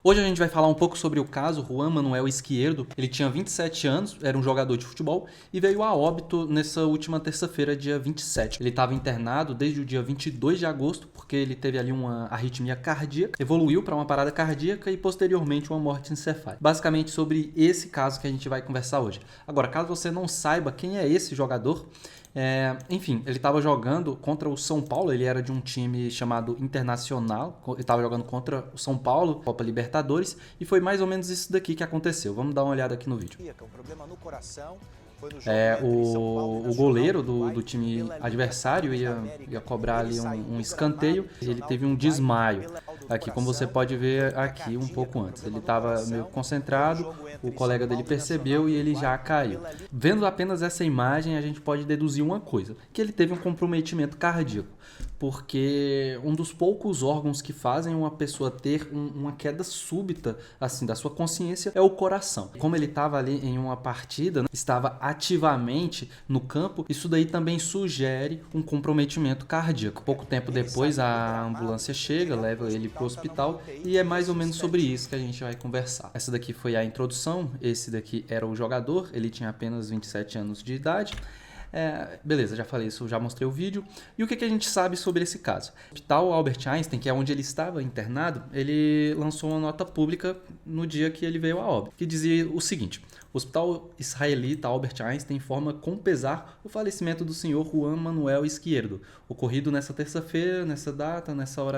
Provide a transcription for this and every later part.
Hoje a gente vai falar um pouco sobre o caso Juan Manuel Izquierdo. Ele tinha 27 anos, era um jogador de futebol e veio a óbito nessa última terça-feira, dia 27. Ele estava internado desde o dia 22 de agosto porque ele teve ali uma arritmia cardíaca, evoluiu para uma parada cardíaca e posteriormente uma morte encefálica. Basicamente sobre esse caso que a gente vai conversar hoje. Agora, caso você não saiba quem é esse jogador, enfim, ele estava jogando contra o São Paulo, ele era de um time chamado Internacional, ele estava jogando contra o São Paulo, Copa Libertadores, e foi mais ou menos isso daqui que aconteceu. Vamos dar uma olhada aqui no vídeo. O goleiro do time adversário ia cobrar ali um escanteio, e ele teve um desmaio. Aqui, como você pode ver aqui um pouco antes. Ele estava meio concentrado, o colega dele percebeu e ele já caiu. Vendo apenas essa imagem, a gente pode deduzir uma coisa, que ele teve um comprometimento cardíaco, porque um dos poucos órgãos que fazem uma pessoa ter uma queda súbita assim da sua consciência é o coração. Como ele estava ali em uma partida, né, estava ativamente no campo, isso daí também sugere um comprometimento cardíaco. Pouco tempo depois a ambulância chega, leva ele para o hospital e é mais ou menos sobre isso que a gente vai conversar. Essa daqui foi a introdução, esse daqui era o jogador, ele tinha apenas 27 anos de idade. Beleza, já falei isso, já mostrei o vídeo. E o que a gente sabe sobre esse caso? O Hospital Albert Einstein, que é onde ele estava internado, ele lançou uma nota pública no dia que ele veio a óbito, que dizia o seguinte: o Hospital Israelita Albert Einstein informa com pesar o falecimento do senhor Juan Manuel Izquierdo, ocorrido nessa terça-feira, nessa data,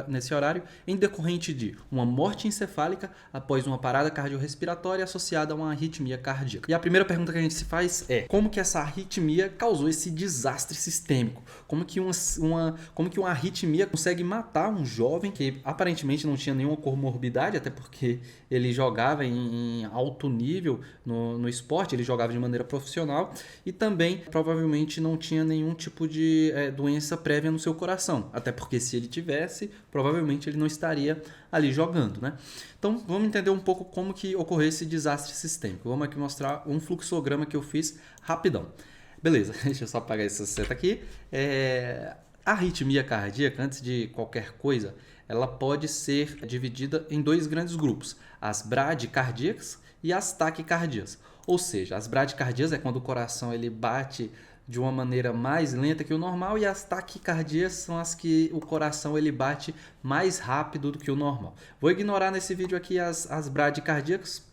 nesse horário, em decorrente de uma morte encefálica após uma parada cardiorrespiratória associada a uma arritmia cardíaca. E a primeira pergunta que a gente se faz é: como que essa arritmia causou esse desastre sistêmico? Como que uma arritmia consegue matar um jovem que aparentemente não tinha nenhuma comorbidade, até porque ele jogava em alto nível no esporte, ele jogava de maneira profissional e também provavelmente não tinha nenhum tipo de doença prévia no seu coração, até porque se ele tivesse, provavelmente ele não estaria ali jogando, né? Então vamos entender um pouco como que ocorreu esse desastre sistêmico. Vamos aqui mostrar um fluxograma que eu fiz rapidão. Beleza, deixa eu só apagar essa seta aqui. A arritmia cardíaca, antes de qualquer coisa, ela pode ser dividida em dois grandes grupos: as bradicardíacas e as taquicardias. Ou seja, as bradicardias é quando o coração ele bate de uma maneira mais lenta que o normal, e as taquicardias são as que o coração ele bate mais rápido do que o normal. Vou ignorar nesse vídeo aqui as bradicardíacas.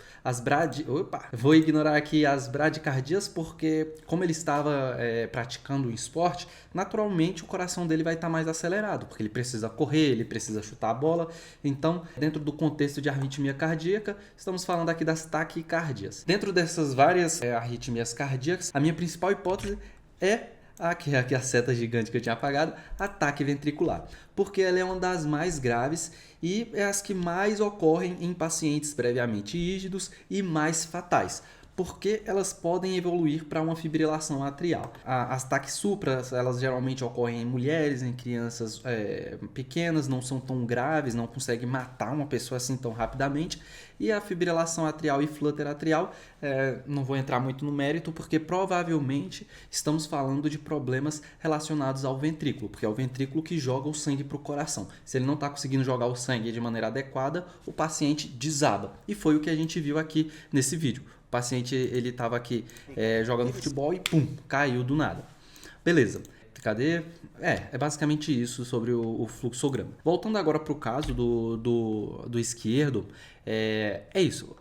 Vou ignorar aqui as bradicardias porque, como ele estava praticando o esporte, naturalmente o coração dele vai estar mais acelerado, porque ele precisa correr, ele precisa chutar a bola. Então, dentro do contexto de arritmia cardíaca, estamos falando aqui das taquicardias. Dentro dessas várias arritmias cardíacas, a minha principal hipótese é aqui a seta gigante que eu tinha apagado, ataque ventricular, porque ela é uma das mais graves e é as que mais ocorrem em pacientes previamente rígidos e mais fatais, porque elas podem evoluir para uma fibrilação atrial. As ataques supras, elas geralmente ocorrem em mulheres, em crianças pequenas, não são tão graves, não conseguem matar uma pessoa assim tão rapidamente. E a fibrilação atrial e flutter atrial, não vou entrar muito no mérito, porque provavelmente estamos falando de problemas relacionados ao ventrículo, porque é o ventrículo que joga o sangue para o coração. Se ele não está conseguindo jogar o sangue de maneira adequada, o paciente desaba. E foi o que a gente viu aqui nesse vídeo. O paciente ele estava aqui jogando futebol e pum, caiu do nada. Beleza. Cadê? É basicamente isso sobre o fluxograma. Voltando agora para o caso do esquerdo, é isso.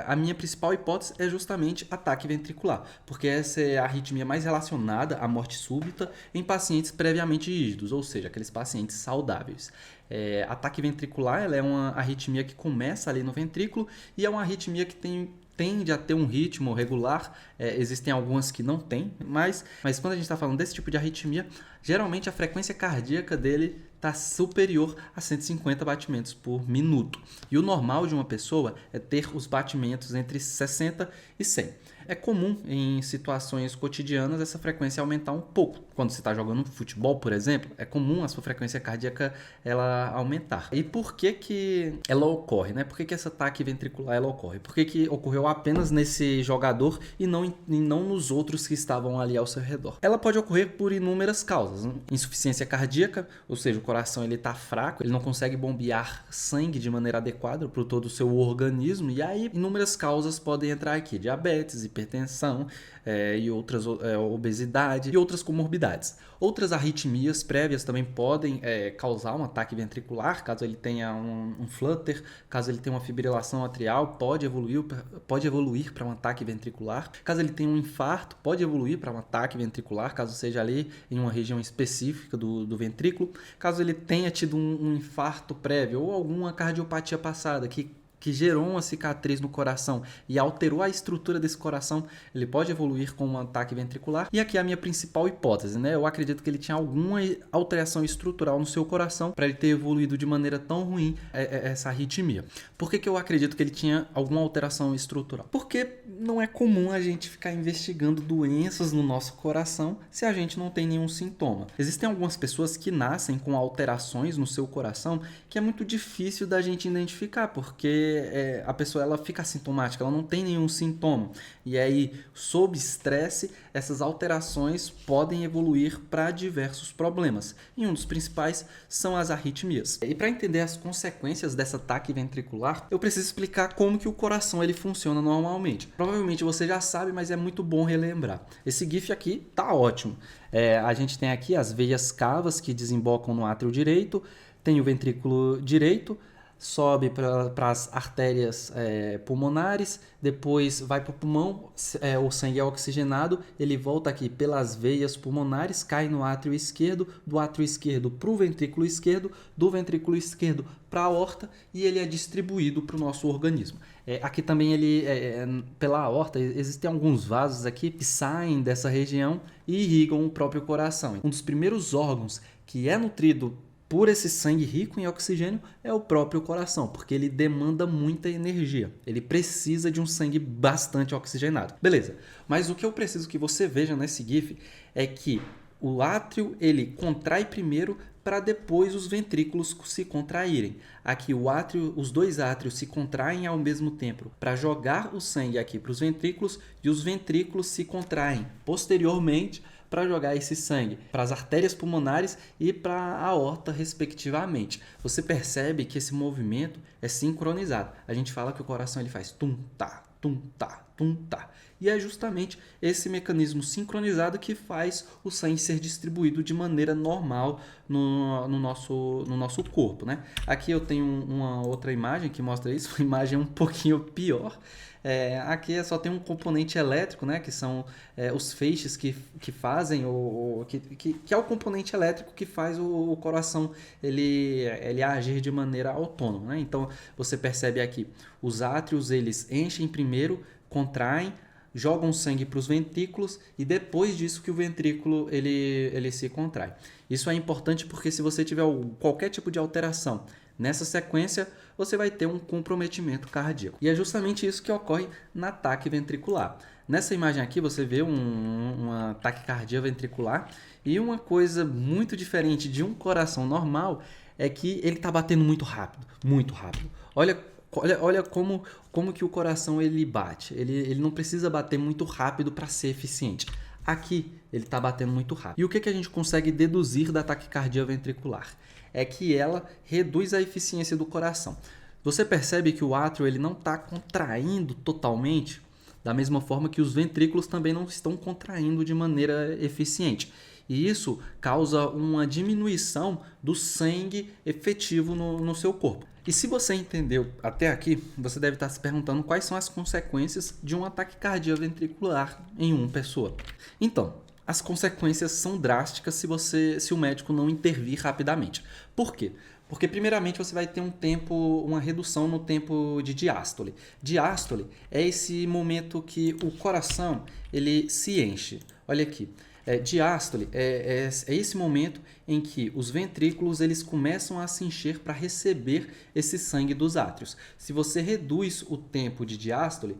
A minha principal hipótese é justamente ataque ventricular, porque essa é a arritmia mais relacionada à morte súbita em pacientes previamente rígidos, ou seja, aqueles pacientes saudáveis. Ataque ventricular ela é uma arritmia que começa ali no ventrículo e é uma arritmia que tende a ter um ritmo regular. Existem algumas que não tem, mas quando a gente está falando desse tipo de arritmia, geralmente a frequência cardíaca dele está superior a 150 batimentos por minuto. E o normal de uma pessoa é ter os batimentos entre 60 e 100. É comum em situações cotidianas essa frequência aumentar um pouco. Quando você está jogando futebol, por exemplo, é comum a sua frequência cardíaca ela aumentar. E por que ela ocorre, né? Por que essa ataque ventricular ela ocorre? Por que ocorreu apenas nesse jogador e não nos outros que estavam ali ao seu redor? Ela pode ocorrer por inúmeras causas, né? Insuficiência cardíaca, ou seja, o coração ele está fraco, ele não consegue bombear sangue de maneira adequada para todo o seu organismo, e aí inúmeras causas podem entrar aqui: diabetes, hipertensão e outras, obesidade e outras comorbidades. Outras arritmias prévias também podem causar um ataque ventricular, caso ele tenha um flutter, caso ele tenha uma fibrilação atrial, pode evoluir para um ataque ventricular. Caso ele tenha um infarto, pode evoluir para um ataque ventricular, caso seja ali em uma região específica do ventrículo. Caso ele tenha tido um infarto prévio ou alguma cardiopatia passada que gerou uma cicatriz no coração e alterou a estrutura desse coração, ele pode evoluir com um ataque ventricular. E aqui é a minha principal hipótese, né? Eu acredito que ele tinha alguma alteração estrutural no seu coração para ele ter evoluído de maneira tão ruim essa arritmia. Por que eu acredito que ele tinha alguma alteração estrutural? Porque não é comum a gente ficar investigando doenças no nosso coração se a gente não tem nenhum sintoma. Existem algumas pessoas que nascem com alterações no seu coração que é muito difícil da gente identificar, porque a pessoa ela fica assintomática, ela não tem nenhum sintoma. E aí, sob estresse, essas alterações podem evoluir para diversos problemas. E um dos principais são as arritmias. E para entender as consequências desse ataque ventricular, eu preciso explicar como que o coração ele funciona normalmente. Provavelmente você já sabe, mas é muito bom relembrar. Esse GIF aqui tá ótimo. A gente tem aqui as veias cavas que desembocam no átrio direito, tem o ventrículo direito, sobe para as artérias pulmonares, depois vai para o pulmão, o sangue é oxigenado, ele volta aqui pelas veias pulmonares, cai no átrio esquerdo, do átrio esquerdo para o ventrículo esquerdo, do ventrículo esquerdo para a aorta, e ele é distribuído para o nosso organismo. Aqui também pela aorta existem alguns vasos aqui que saem dessa região e irrigam o próprio coração. Um dos primeiros órgãos que é nutrido por esse sangue rico em oxigênio é o próprio coração, porque ele demanda muita energia. Ele precisa de um sangue bastante oxigenado. Beleza, mas o que eu preciso que você veja nesse GIF é que o átrio ele contrai primeiro para depois os ventrículos se contraírem. Aqui os dois átrios se contraem ao mesmo tempo para jogar o sangue aqui para os ventrículos, e os ventrículos se contraem posteriormente para jogar esse sangue para as artérias pulmonares e para a aorta, respectivamente. Você percebe que esse movimento é sincronizado. A gente fala que o coração ele faz tum-tá, tum-tá, tum-tá. E é justamente esse mecanismo sincronizado que faz o sangue ser distribuído de maneira normal no nosso corpo, né? Aqui eu tenho uma outra imagem que mostra isso, uma imagem um pouquinho pior. Aqui só tem um componente elétrico, né, que são os feixes que fazem, que é o componente elétrico que faz o coração ele agir de maneira autônoma, né? Então você percebe aqui, os átrios eles enchem primeiro, contraem, jogam sangue para os ventrículos e depois disso que o ventrículo ele se contrai. Isso é importante porque se você tiver qualquer tipo de alteração nessa sequência, você vai ter um comprometimento cardíaco. E é justamente isso que ocorre no ataque ventricular. Nessa imagem aqui você vê um ataque cardíaco ventricular, e uma coisa muito diferente de um coração normal é que ele está batendo muito rápido, muito rápido. Olha como que o coração ele bate. Ele não precisa bater muito rápido para ser eficiente. Aqui ele está batendo muito rápido. E o que a gente consegue deduzir da taquicardia ventricular? É que ela reduz a eficiência do coração. Você percebe que o átrio ele não está contraindo totalmente, da mesma forma que os ventrículos também não estão contraindo de maneira eficiente. E isso causa uma diminuição do sangue efetivo no seu corpo. E se você entendeu até aqui, você deve estar se perguntando quais são as consequências de um ataque cardíaco ventricular em uma pessoa. Então, as consequências são drásticas se o médico não intervir rapidamente. Por quê? Porque primeiramente você vai ter uma redução no tempo de diástole. Diástole é esse momento que o coração ele se enche. Olha aqui. Diástole é esse momento em que os ventrículos eles começam a se encher para receber esse sangue dos átrios. Se você reduz o tempo de diástole,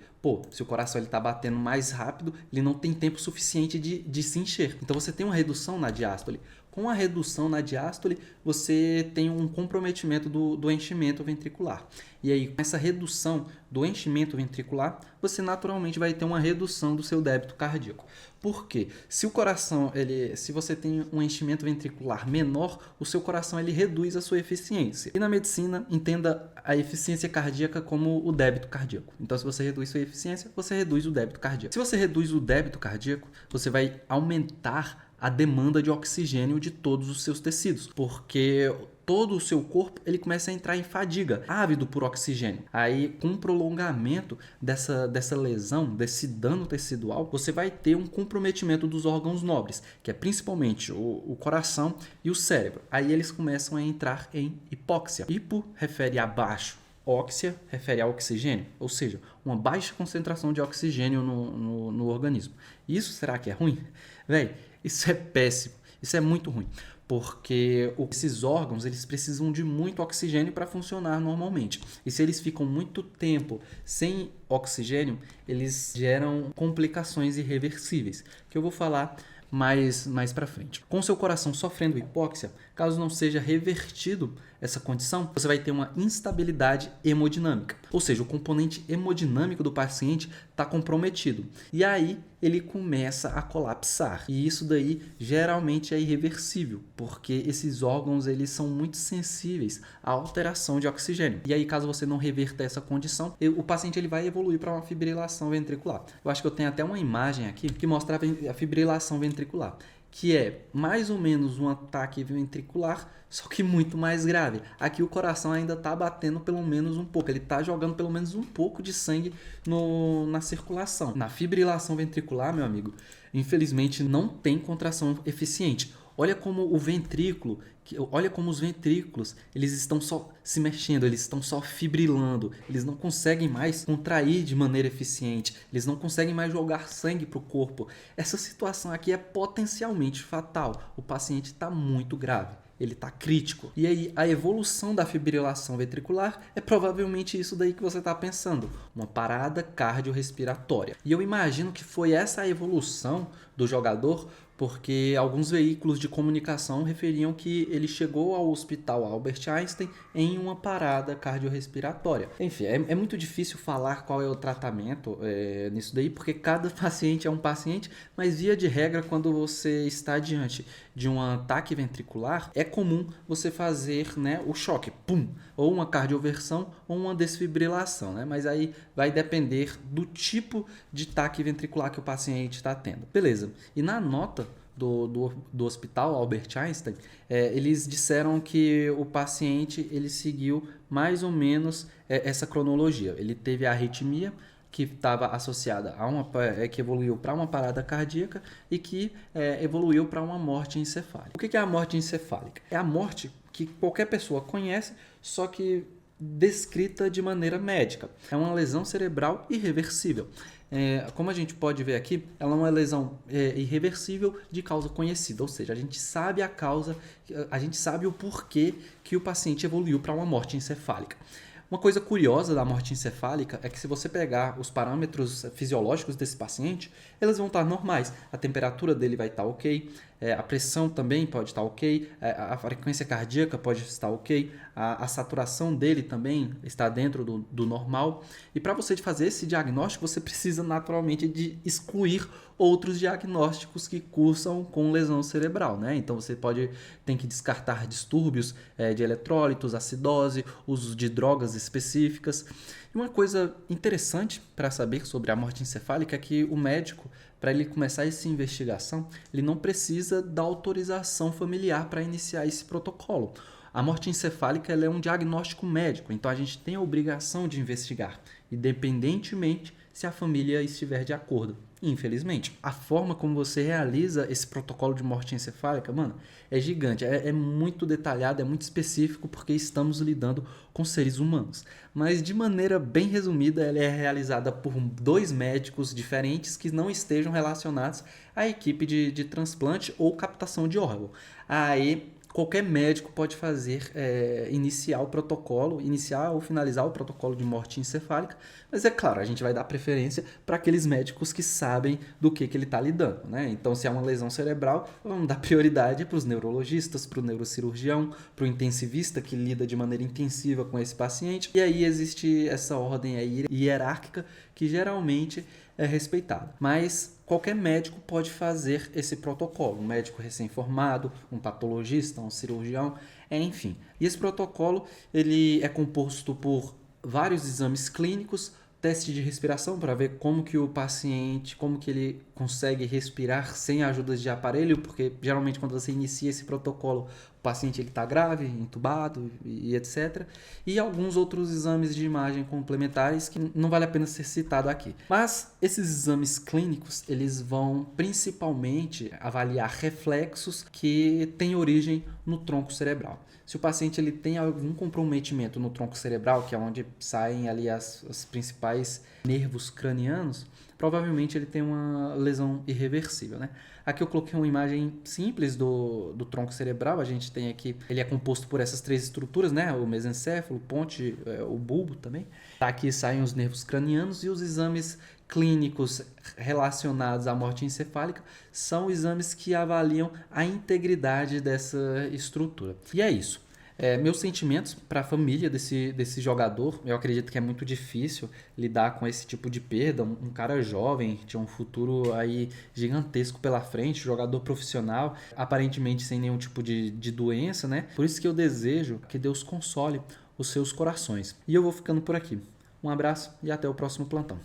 se o coração está batendo mais rápido, ele não tem tempo suficiente de se encher. Então você tem uma redução na diástole. Com a redução na diástole, você tem um comprometimento do enchimento ventricular. E aí, com essa redução do enchimento ventricular, você naturalmente vai ter uma redução do seu débito cardíaco. Por quê? Se você tem um enchimento ventricular menor, o seu coração ele reduz a sua eficiência. E na medicina, entenda a eficiência cardíaca como o débito cardíaco. Então, se você reduz sua eficiência, você reduz o débito cardíaco. Se você reduz o débito cardíaco, você vai aumentar a demanda de oxigênio de todos os seus tecidos, porque todo o seu corpo ele começa a entrar em fadiga, ávido por oxigênio. Aí, com o prolongamento dessa lesão, desse dano tecidual, você vai ter um comprometimento dos órgãos nobres, que é principalmente o coração e o cérebro. Aí eles começam a entrar em hipóxia. Hipo refere a baixo, óxia refere a oxigênio, ou seja, uma baixa concentração de oxigênio no organismo. Isso será que é ruim? Isso é péssimo, isso é muito ruim, porque esses órgãos eles precisam de muito oxigênio para funcionar normalmente. E se eles ficam muito tempo sem oxigênio, eles geram complicações irreversíveis, que eu vou falar mais para frente. Com seu coração sofrendo hipóxia, caso não seja revertido essa condição, você vai ter uma instabilidade hemodinâmica. Ou seja, o componente hemodinâmico do paciente está comprometido. E aí ele começa a colapsar. E isso daí geralmente é irreversível, porque esses órgãos eles são muito sensíveis à alteração de oxigênio. E aí, caso você não reverta essa condição, o paciente ele vai evoluir para uma fibrilação ventricular. Eu acho que eu tenho até uma imagem aqui que mostra a fibrilação ventricular, que é mais ou menos um ataque ventricular, só que muito mais grave. Aqui o coração ainda está batendo pelo menos um pouco, ele está jogando pelo menos um pouco de sangue na circulação. Na fibrilação ventricular, meu amigo, infelizmente não tem contração eficiente. Olha como os ventrículos, eles estão só se mexendo, eles estão só fibrilando, eles não conseguem mais contrair de maneira eficiente, eles não conseguem mais jogar sangue para o corpo. Essa situação aqui é potencialmente fatal, o paciente está muito grave. Ele está crítico. E aí, a evolução da fibrilação ventricular é provavelmente isso daí que você está pensando. Uma parada cardiorrespiratória. E eu imagino que foi essa a evolução do jogador, porque alguns veículos de comunicação referiam que ele chegou ao hospital Albert Einstein em uma parada cardiorrespiratória. Enfim, é muito difícil falar qual é o tratamento nisso daí, porque cada paciente é um paciente, mas via de regra, quando você está diante de um ataque ventricular, é comum você fazer, o choque, ou uma cardioversão ou uma desfibrilação, mas aí vai depender do tipo de ataque ventricular que o paciente está tendo. Beleza, e na nota do hospital Albert Einstein, eles disseram que o paciente ele seguiu mais ou menos essa cronologia. Ele teve a arritmia, que estava associada que evoluiu para uma parada cardíaca e que evoluiu para uma morte encefálica. O que é a morte encefálica? É a morte que qualquer pessoa conhece, só que descrita de maneira médica. É uma lesão cerebral irreversível. Como a gente pode ver aqui, ela é uma lesão irreversível de causa conhecida, ou seja, a gente sabe a causa, a gente sabe o porquê que o paciente evoluiu para uma morte encefálica. Uma coisa curiosa da morte encefálica é que se você pegar os parâmetros fisiológicos desse paciente, eles vão estar normais. A temperatura dele vai estar ok, a pressão também pode estar ok, a frequência cardíaca pode estar ok, a saturação dele também está dentro do normal. E para você fazer esse diagnóstico, você precisa naturalmente de excluir outros diagnósticos que cursam com lesão cerebral, Então você tem que descartar distúrbios de eletrólitos, acidose, uso de drogas específicas. E uma coisa interessante para saber sobre a morte encefálica é que o médico, para ele começar essa investigação, ele não precisa da autorização familiar para iniciar esse protocolo. A morte encefálica ela é um diagnóstico médico, então a gente tem a obrigação de investigar, independentemente se a família estiver de acordo. Infelizmente. A forma como você realiza esse protocolo de morte encefálica, mano, é gigante, é muito detalhado, é muito específico, porque estamos lidando com seres humanos. Mas de maneira bem resumida, ela é realizada por 2 médicos diferentes que não estejam relacionados à equipe de transplante ou captação de órgão. Aí qualquer médico pode fazer, iniciar ou finalizar o protocolo de morte encefálica, mas é claro, a gente vai dar preferência para aqueles médicos que sabem do que ele está lidando, né? Então, se é uma lesão cerebral, vamos dar prioridade para os neurologistas, para o neurocirurgião, para o intensivista que lida de maneira intensiva com esse paciente. E aí existe essa ordem aí hierárquica que geralmente é respeitada. Mas qualquer médico pode fazer esse protocolo, um médico recém-formado, um patologista, um cirurgião, enfim. E esse protocolo ele é composto por vários exames clínicos, teste de respiração para ver como que o paciente, como que ele consegue respirar sem a ajuda de aparelho, porque geralmente quando você inicia esse protocolo, o paciente está grave, entubado e etc. E alguns outros exames de imagem complementares que não vale a pena ser citado aqui. Mas esses exames clínicos, eles vão principalmente avaliar reflexos que têm origem no tronco cerebral. Se o paciente ele tem algum comprometimento no tronco cerebral, que é onde saem ali os principais nervos cranianos, provavelmente ele tem uma lesão irreversível, né? Aqui eu coloquei uma imagem simples do tronco cerebral. A gente tem aqui, ele é composto por essas 3 estruturas, né? O mesencéfalo, ponte, o bulbo também. Aqui saem os nervos cranianos e os exames clínicos relacionados à morte encefálica são exames que avaliam a integridade dessa estrutura. E é isso. Meus sentimentos para a família desse jogador. Eu acredito que é muito difícil lidar com esse tipo de perda. Um cara jovem, tinha um futuro aí gigantesco pela frente, jogador profissional, aparentemente sem nenhum tipo de doença, né? Por isso que eu desejo que Deus console os seus corações. E eu vou ficando por aqui. Um abraço e até o próximo plantão.